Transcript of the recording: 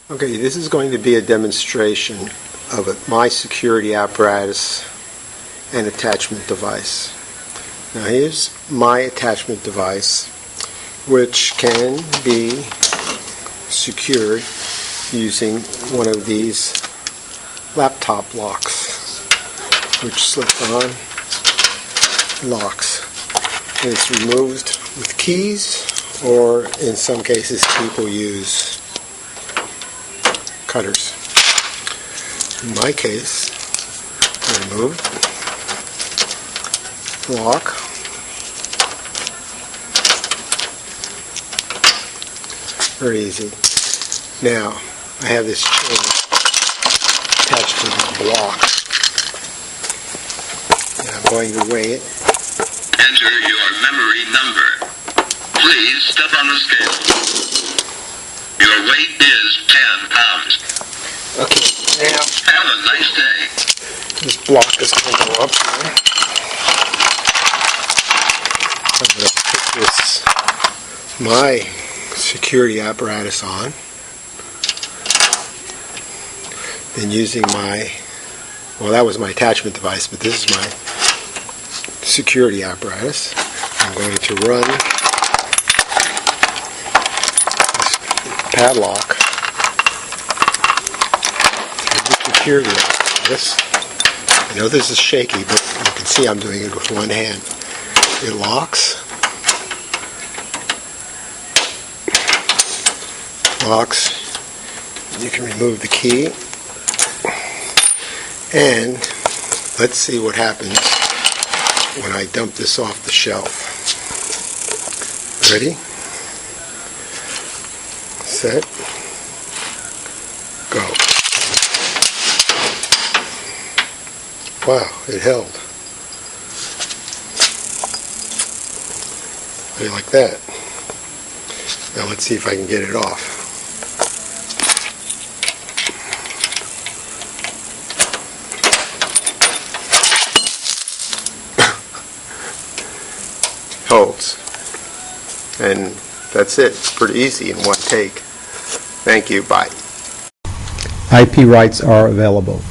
Okay, this is going to be a demonstration of my security apparatus and attachment device. Now here's my attachment device, which can be secured using one of these laptop locks, which slip on, locks. And it's removed with keys, or in some cases people use cutters. In my case, I remove the lock, very easy. Now I have this chain attached to the block, and I'm going to weigh it. Enter your memory number. Please step on the scale. Your weight is 10 pounds. Okay, now have a nice day. This block is going to go up here. I'm going to put this, my security apparatus on. Then using my, well, that was my attachment device, but this is my security apparatus. I'm going to run this padlock through the security apparatus. I know this is shaky, but you can see I'm doing it with one hand. It locks. You can remove the key. And let's see what happens when I dump this off the shelf. Ready? Set. Go. Wow, it held. How do you like that? Now let's see if I can get it off. Holds. And that's it. It's pretty easy in one take. Thank you. Bye. IP rights are available.